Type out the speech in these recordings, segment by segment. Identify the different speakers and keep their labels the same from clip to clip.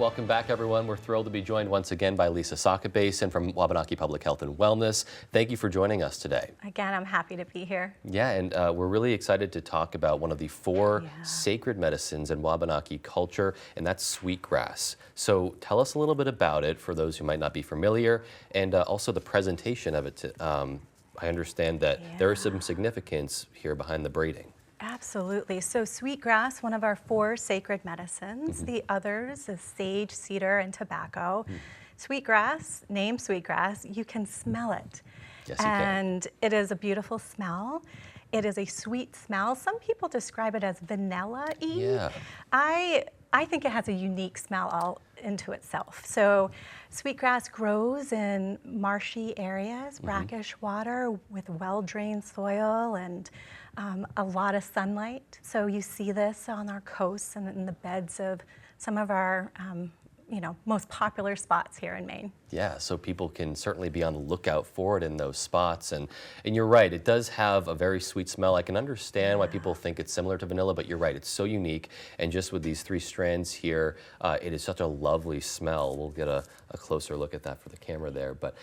Speaker 1: welcome back, everyone. We're thrilled to be joined once again by Lisa Sockabasin from Wabanaki Public Health and Wellness. Thank you for joining us today.
Speaker 2: Again, I'm happy to be here.
Speaker 1: Yeah, and we're really excited to talk about one of the four sacred medicines in Wabanaki culture, and that's sweetgrass. So tell us a little bit about it for those who might not be familiar, and also the presentation of it. I understand that there is some significance here behind the braiding.
Speaker 2: Absolutely. So sweetgrass, one of our four sacred medicines. The others is sage, cedar, and tobacco. Sweetgrass, named sweetgrass, you can smell it.
Speaker 1: Yes, you can.
Speaker 2: And it is a beautiful smell. It is a sweet smell. Some people describe it as vanilla-y.
Speaker 1: Yeah.
Speaker 2: I think it has a unique smell all into itself. So sweetgrass grows in marshy areas, brackish water with well-drained soil and a lot of sunlight. So you see this on our coasts and in the beds of some of our most popular spots here in Maine.
Speaker 1: Yeah, so people can certainly be on the lookout for it in those spots. And you're right, it does have a very sweet smell. I can understand why people think it's similar to vanilla, but you're right, it's so unique. And just with these three strands here, it is such a lovely smell. We'll get a closer look at that for the camera there. But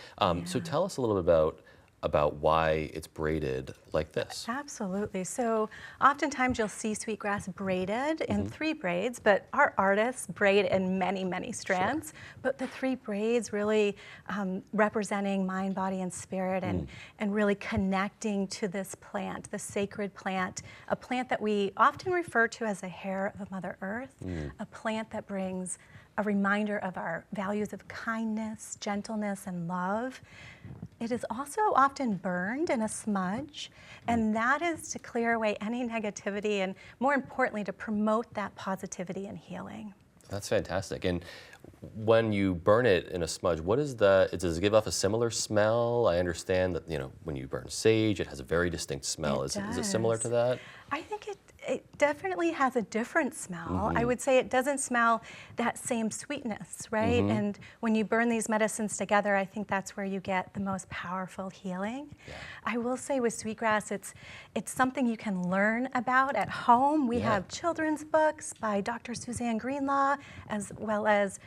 Speaker 1: so tell us a little bit about why it's braided like this.
Speaker 2: Absolutely. So oftentimes you'll see sweetgrass braided in three braids, but our artists braid in many, many strands. But the three braids really representing mind, body, and spirit, and really connecting to this plant, the sacred plant, a plant that we often refer to as the hair of Mother Earth, a plant that brings a reminder of our values of kindness, gentleness, and love. It is also often burned in a smudge, and that is to clear away any negativity and, more importantly, to promote that positivity and healing.
Speaker 1: That's fantastic. And when you burn it in a smudge, does it give off a similar smell? I understand that, when you burn sage, it has a very distinct smell. Is it similar to that?
Speaker 2: I think it definitely has a different smell. I would say it doesn't smell that same sweetness, right? And when you burn these medicines together, I think that's where you get the most powerful healing. I will say with sweetgrass, it's something you can learn about at home. We have children's books by Dr. Suzanne Greenlaw, as well as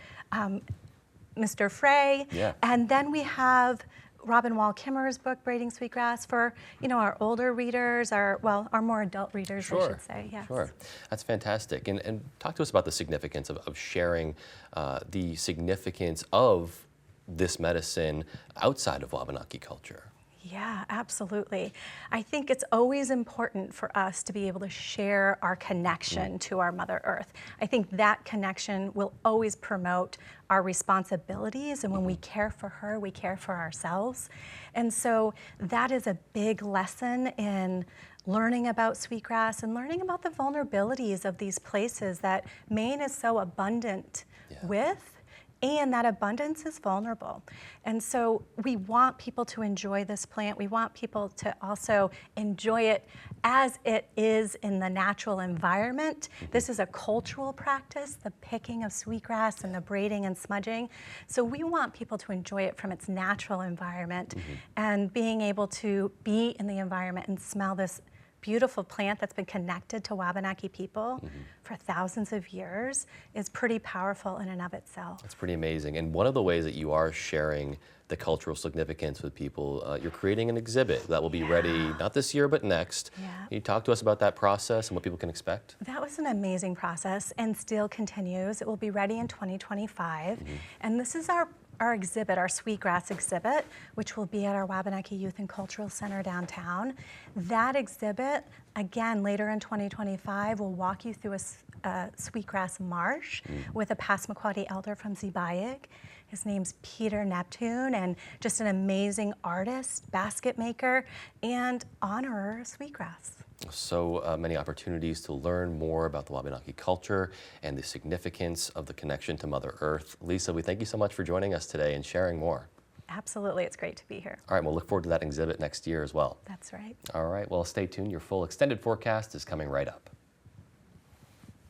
Speaker 2: Mr. Frey. And then we have Robin Wall Kimmerer's book, Braiding Sweetgrass, for our older readers, our more adult readers, I should say. Yes.
Speaker 1: Sure, that's fantastic. And talk to us about the significance of sharing the significance of this medicine outside of Wabanaki culture.
Speaker 2: Yeah, absolutely. I think it's always important for us to be able to share our connection to our Mother Earth. I think that connection will always promote our responsibilities, and when we care for her, we care for ourselves. And so that is a big lesson in learning about sweetgrass and learning about the vulnerabilities of these places that Maine is so abundant with. And that abundance is vulnerable. And so we want people to enjoy this plant. We want people to also enjoy it as it is in the natural environment. This is a cultural practice, the picking of sweetgrass and the braiding and smudging. So we want people to enjoy it from its natural environment and being able to be in the environment and smell this beautiful plant that's been connected to Wabanaki people for thousands of years is pretty powerful in and of itself.
Speaker 1: That's pretty amazing. And one of the ways that you are sharing the cultural significance with people, you're creating an exhibit that will be ready not this year but next. Can you talk to us about that process and what people can expect?
Speaker 2: That was an amazing process and still continues. It will be ready in 2025. And this is our exhibit, our sweetgrass exhibit, which will be at our Wabanaki Youth and Cultural Center downtown. That exhibit, again, later in 2025, will walk you through a sweetgrass marsh with a Passamaquoddy elder from Zeebayig. His name's Peter Neptune, and just an amazing artist, basket maker, and honorer of sweetgrass.
Speaker 1: So many opportunities to learn more about the Wabanaki culture and the significance of the connection to Mother Earth. Lisa, we thank you so much for joining us today and sharing more.
Speaker 2: Absolutely, it's great to be here.
Speaker 1: All right, we'll look forward to that exhibit next year as well.
Speaker 2: That's right.
Speaker 1: All right, well, stay tuned. Your full extended forecast is coming right up.